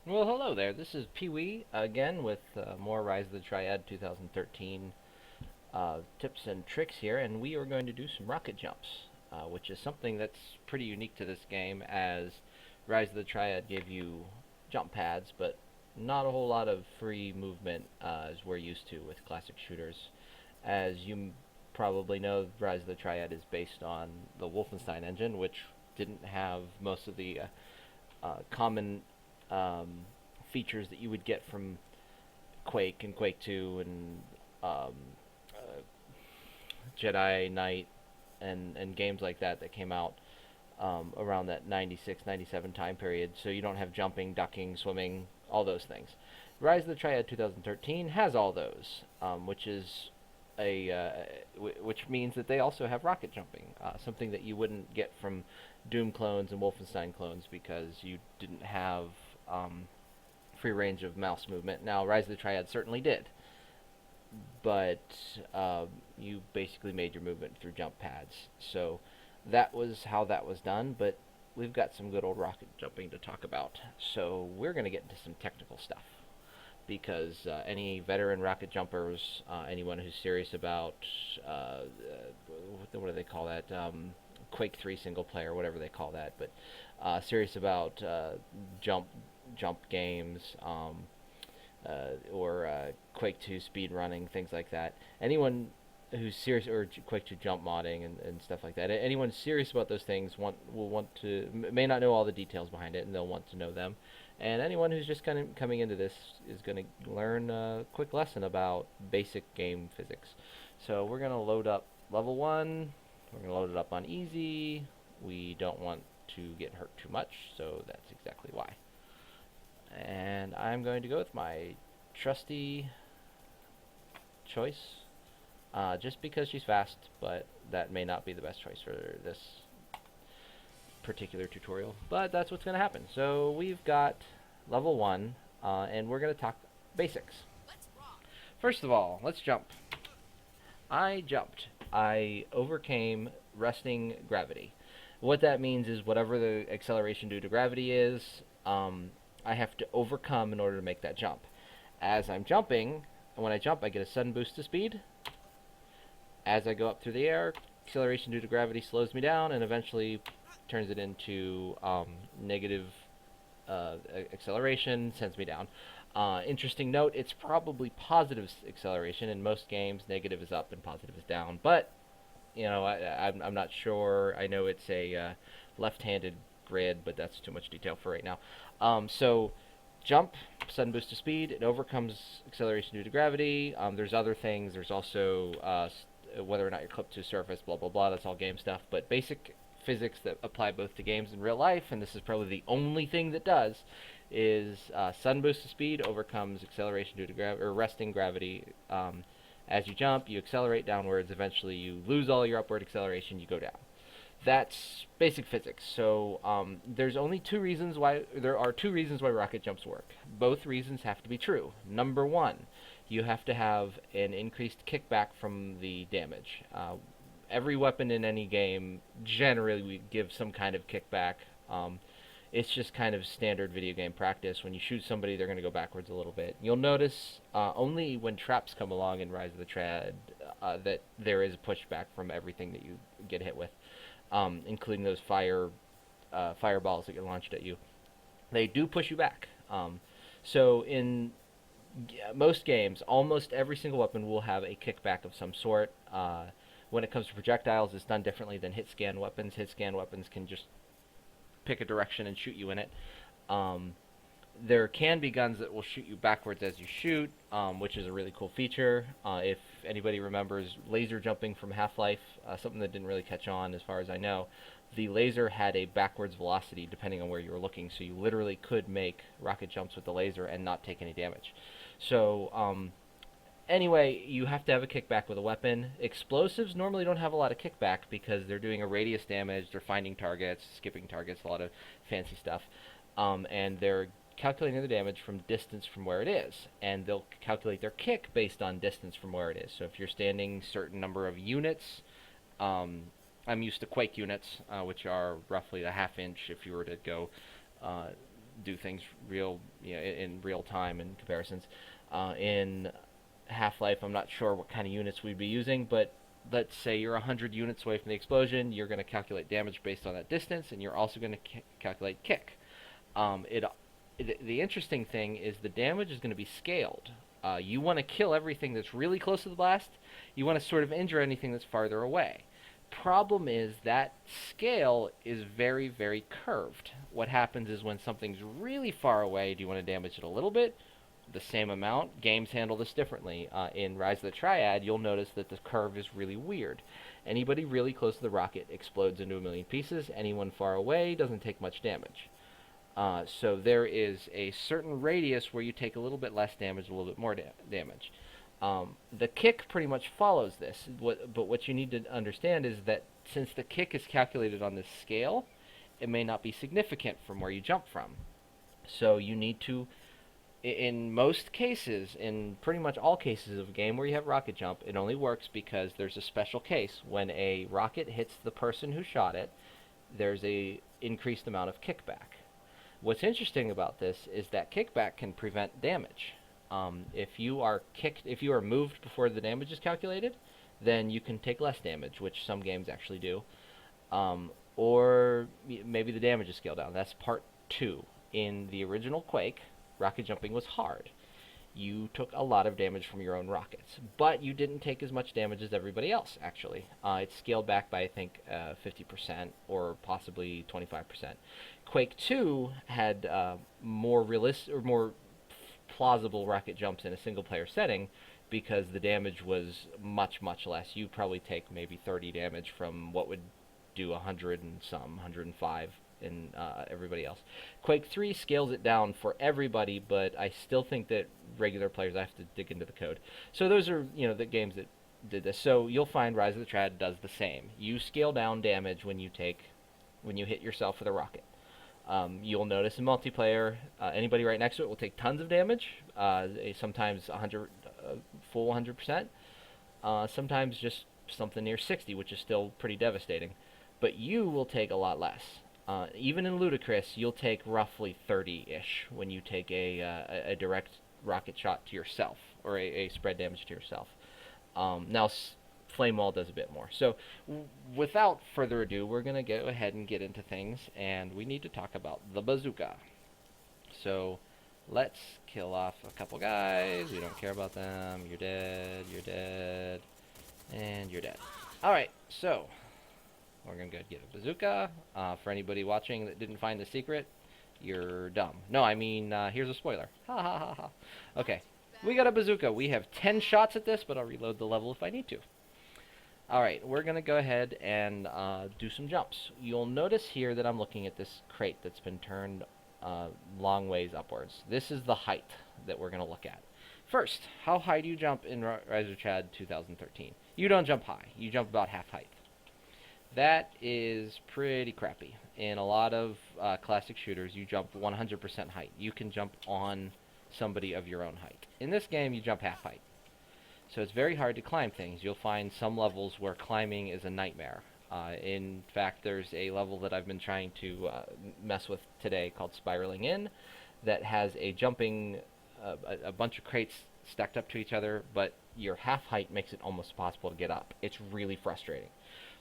Well, hello there. This is Pee Wee again with more Rise of the Triad 2013 tips and tricks here, and we are going to do some rocket jumps, which is something that's pretty unique to this game, as Rise of the Triad gave you jump pads, but not a whole lot of free movement as we're used to with classic shooters. As you probably know, Rise of the Triad is based on the Wolfenstein engine, which didn't have most of the common um, features that you would get from Quake and Quake 2 and uh, Jedi Knight and games like that came out around that 96, 97 time period. So you don't have jumping, ducking, swimming, all those things. Rise of the Triad 2013 has all those, which is which means that they also have rocket jumping, something that you wouldn't get from Doom clones and Wolfenstein clones because you didn't have free range of mouse movement. Now, Rise of the Triad certainly did, but you basically made your movement through jump pads. So that was how that was done, but we've got some good old rocket jumping to talk about. So we're going to get into some technical stuff because any veteran rocket jumpers, anyone who's serious about what do they call that? Quake 3 single player, whatever they call that, but serious about jump games, or Quake 2 speed running, things like that. Anyone who's serious, or Quake 2 jump modding and stuff like that. Anyone serious about those things will want to may not know all the details behind it, and they'll want to know them. And anyone who's just kind of coming into this is going to learn a quick lesson about basic game physics. So we're going to load up level 1. We're going to load it up on easy. We don't want to get hurt too much, so that's exactly why. And I'm going to go with my trusty choice, just because she's fast, but that may not be the best choice for this particular tutorial, but that's what's going to happen. So we've got level 1, and we're going to talk basics. First of all, let's jump. I jumped. I overcame resting gravity. What that means is whatever the acceleration due to gravity is, I have to overcome in order to make that jump. As I'm jumping, and when I jump, I get a sudden boost to speed. As I go up through the air, acceleration due to gravity slows me down and eventually turns it into negative acceleration, sends me down. Interesting note, it's probably positive acceleration. In most games, negative is up and positive is down. But, you know, I'm not sure. I know it's a left-handed grid, but that's too much detail for right now. So, jump, sudden boost to speed. It overcomes acceleration due to gravity. There's other things. There's also whether or not you're clipped to a surface, blah, blah, blah. That's all game stuff. But basic physics that apply both to games and real life, and this is probably the only thing that does, is sudden boost to speed overcomes acceleration due to or resting gravity. As you jump, you accelerate downwards. Eventually, you lose all your upward acceleration. You go down. That's basic physics. So there are two reasons why rocket jumps work. Both reasons have to be true. Number one, you have to have an increased kickback from the damage. Every weapon in any game generally gives some kind of kickback. It's just kind of standard video game practice. When you shoot somebody, they're going to go backwards a little bit. You'll notice only when traps come along in Rise of the Triad that there is a pushback from everything that you get hit with, including those fireballs that get launched at you. They do push you back. So in most games, almost every single weapon will have a kickback of some sort. When it comes to projectiles, it's done differently than hit scan weapons. Hit scan weapons can just pick a direction and shoot you in it. There can be guns that will shoot you backwards as you shoot, which is a really cool feature. If anybody remembers laser jumping from Half-Life, something that didn't really catch on as far as I know, the laser had a backwards velocity depending on where you were looking, so you literally could make rocket jumps with the laser and not take any damage. So anyway, you have to have a kickback with a weapon. Explosives normally don't have a lot of kickback because they're doing a radius damage, they're finding targets, skipping targets, a lot of fancy stuff, and they're calculating the damage from distance from where it is, and they'll calculate their kick based on distance from where it is. So if you're standing certain number of units, I'm used to Quake units, which are roughly a half inch if you were to go do things in real time and comparisons. In Half-Life, I'm not sure what kind of units we'd be using, but let's say you're 100 units away from the explosion, you're going to calculate damage based on that distance, and you're also going to calculate kick. The interesting thing is the damage is going to be scaled. You want to kill everything that's really close to the blast. You want to sort of injure anything that's farther away. Problem is that scale is very, very curved. What happens is when something's really far away, do you want to damage it a little bit? The same amount? Games handle this differently. In Rise of the Triad, you'll notice that the curve is really weird. Anybody really close to the rocket explodes into a million pieces. Anyone far away doesn't take much damage. So there is a certain radius where you take a little bit less damage, a little bit more damage. The kick pretty much follows this, but what you need to understand is that since the kick is calculated on this scale, it may not be significant from where you jump from. So you need to, in most cases, in pretty much all cases of a game where you have rocket jump, it only works because there's a special case. When a rocket hits the person who shot it, there's a increased amount of kickback. What's interesting about this is that kickback can prevent damage. If you are moved before the damage is calculated, then you can take less damage, which some games actually do. Or maybe the damage is scaled down. That's part 2. In the original Quake, rocket jumping was hard. You took a lot of damage from your own rockets, but you didn't take as much damage as everybody else, actually. It's scaled back by, I think, 50% or possibly 25%. Quake 2 had more realistic or more plausible rocket jumps in a single-player setting because the damage was much, much less. You probably take maybe 30 damage from what would do 100 and some, 105 in everybody else. Quake 3 scales it down for everybody, but I still think that regular players, I have to dig into the code. So those are, the games that did this. So you'll find Rise of the Triad does the same. You scale down damage when you hit yourself with a rocket. You'll notice in multiplayer, anybody right next to it will take tons of damage, sometimes 100, full 100%, sometimes just something near 60, which is still pretty devastating. But you will take a lot less. Even in Ludicrous, you'll take roughly 30-ish when you take a direct rocket shot to yourself, or a spread damage to yourself. Now, Flame Wall does a bit more. So, without further ado, we're going to go ahead and get into things, and we need to talk about the Bazooka. So, let's kill off a couple guys. We don't care about them. You're dead, and you're dead. Alright, so we're going to go get a Bazooka. For anybody watching that didn't find the secret, you're dumb. No, I mean, here's a spoiler. Ha ha ha ha. Okay, we got a Bazooka. We have 10 shots at this, but I'll reload the level if I need to. Alright, we're going to go ahead and do some jumps. You'll notice here that I'm looking at this crate that's been turned long ways upwards. This is the height that we're going to look at. First, how high do you jump in Rise of the Triad 2013? You don't jump high. You jump about half height. That is pretty crappy. In a lot of classic shooters, you jump 100% height. You can jump on somebody of your own height. In this game, you jump half height. So it's very hard to climb things. You'll find some levels where climbing is a nightmare. In fact, there's a level that I've been trying to mess with today called Spiraling In that has a jumping, a bunch of crates stacked up to each other, but your half height makes it almost impossible to get up. It's really frustrating.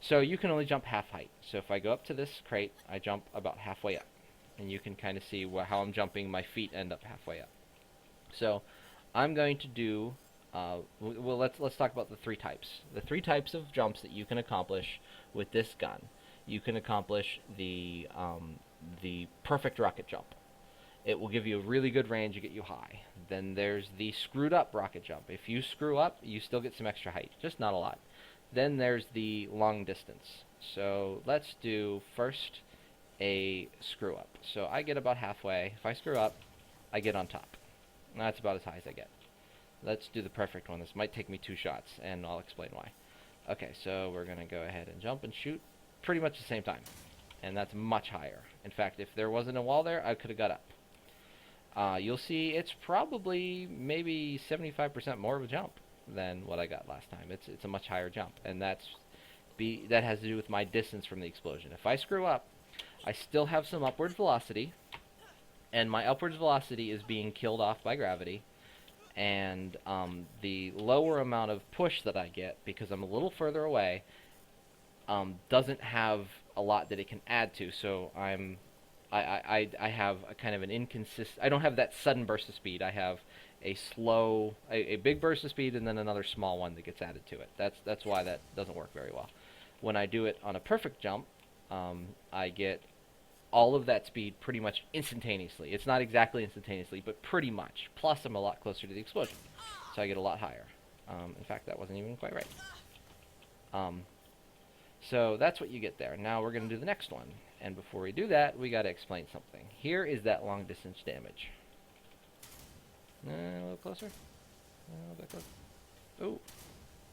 So you can only jump half height. So if I go up to this crate, I jump about halfway up. And you can kind of see how I'm jumping. My feet end up halfway up. So I'm going to do, well, let's talk about the 3 types. The 3 types of jumps that you can accomplish with this gun. You can accomplish the perfect rocket jump. It will give you a really good range to get you high. Then there's the screwed up rocket jump. If you screw up, you still get some extra height, just not a lot. Then there's the long distance. So let's do first a screw up. So I get about halfway. If I screw up, I get on top. That's about as high as I get. Let's do the perfect one. This might take me 2 shots, and I'll explain why. Okay, so we're going to go ahead and jump and shoot pretty much the same time. And that's much higher. In fact, if there wasn't a wall there, I could have got up. You'll see it's probably maybe 75% more of a jump than what I got last time. It's a much higher jump, and that has to do with my distance from the explosion. If I screw up, I still have some upward velocity, and my upwards velocity is being killed off by gravity, and the lower amount of push that I get, because I'm a little further away, doesn't have a lot that it can add to. So I have a kind of an inconsistent. I don't have that sudden burst of speed. I have a big burst of speed, and then another small one that gets added to it. That's why that doesn't work very well. When I do it on a perfect jump, I get all of that speed pretty much instantaneously. It's not exactly instantaneously, but pretty much. Plus, I'm a lot closer to the explosion, so I get a lot higher. In fact, that wasn't even quite right. So that's what you get there. Now we're going to do the next one. And before we do that, we got to explain something. Here is that long distance damage. A little closer. A little bit closer. Oh.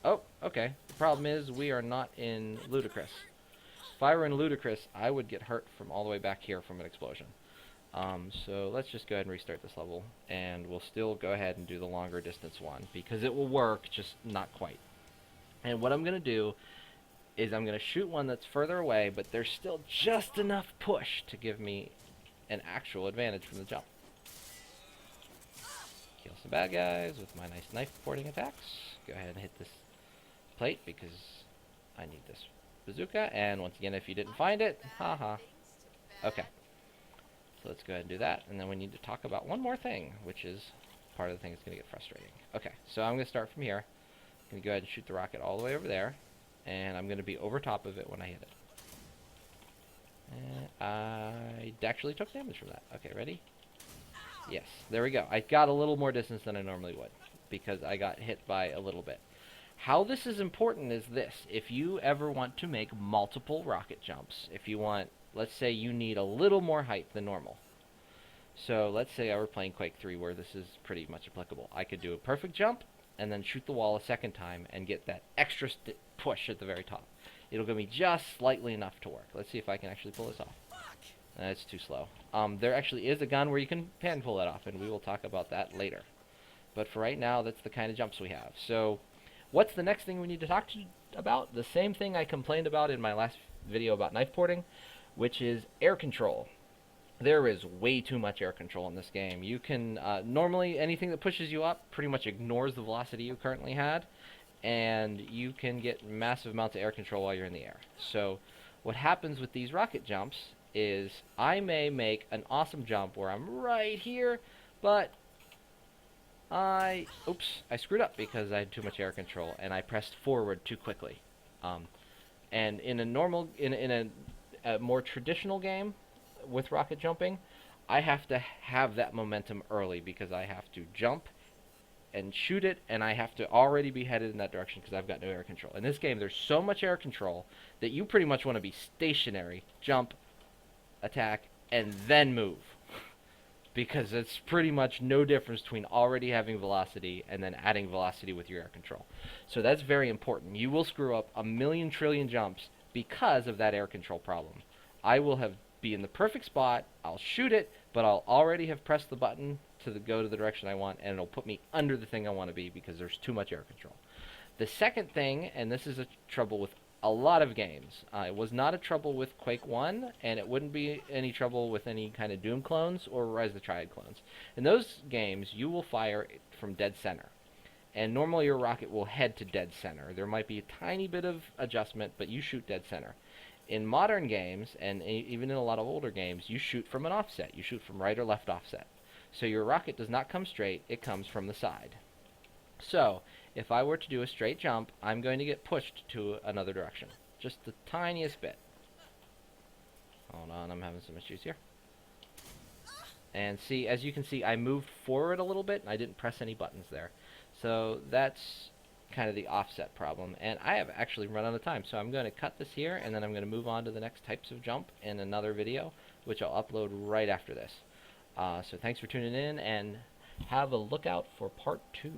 Oh, okay. The problem is we are not in Ludicrous. If I were in Ludicrous, I would get hurt from all the way back here from an explosion. So let's just go ahead and restart this level. And we'll still go ahead and do the longer distance one, because it will work, just not quite. And what I'm going to do is I'm going to shoot one that's further away, but there's still just enough push to give me an actual advantage from the jump. Kill some bad guys with my nice knife porting attacks. Go ahead and hit this plate because I need this bazooka. And once again, if you didn't find it, haha. Okay. So let's go ahead and do that. And then we need to talk about one more thing, which is part of the thing that's going to get frustrating. Okay, so I'm going to start from here. I'm going to go ahead and shoot the rocket all the way over there. And I'm going to be over top of it when I hit it. And I actually took damage from that. Okay, ready? Yes, there we go. I got a little more distance than I normally would, because I got hit by a little bit. How this is important is this. If you ever want to make multiple rocket jumps, if you want, let's say you need a little more height than normal. So let's say I were playing Quake 3 where this is pretty much applicable. I could do a perfect jump and then shoot the wall a second time and get that extra push at the very top. It'll give me just slightly enough to work. Let's see if I can actually pull this off. It's too slow. There actually is a gun where you can pan pull that off, and we will talk about that later. But for right now, that's the kind of jumps we have. So what's the next thing we need to talk about? The same thing I complained about in my last video about knife porting, which is air control. There is way too much air control in this game. You can, normally anything that pushes you up pretty much ignores the velocity you currently had, and you can get massive amounts of air control while you're in the air. So what happens with these rocket jumps is I may make an awesome jump where I'm right here, but I screwed up because I had too much air control and I pressed forward too quickly. And in a normal, in a more traditional game with rocket jumping, I have to have that momentum early because I have to jump and shoot it, and I have to already be headed in that direction because I've got no air control. In this game, there's so much air control that you pretty much want to be stationary, jump, attack, and then move. Because it's pretty much no difference between already having velocity and then adding velocity with your air control. So that's very important. You will screw up a million trillion jumps because of that air control problem. I will be in the perfect spot, I'll shoot it, but I'll already have pressed the button to go to the direction I want, and it'll put me under the thing I want to be because there's too much air control. The second thing, and this is a trouble with a lot of games, it was not a trouble with Quake 1, and it wouldn't be any trouble with any kind of Doom clones or Rise of the Triad clones. In those games, you will fire from dead center, and normally your rocket will head to dead center. There might be a tiny bit of adjustment, but you shoot dead center. In modern games, and even in a lot of older games, you shoot from an offset. You shoot from right or left offset. So your rocket does not come straight, it comes from the side. So, if I were to do a straight jump, I'm going to get pushed to another direction. Just the tiniest bit. Hold on, I'm having some issues here. And see, as you can see, I moved forward a little bit, and I didn't press any buttons there. So that's kind of the offset problem. And I have actually run out of time, so I'm going to cut this here, and then I'm going to move on to the next types of jump in another video, which I'll upload right after this. So thanks for tuning in, and have a look out for part 2.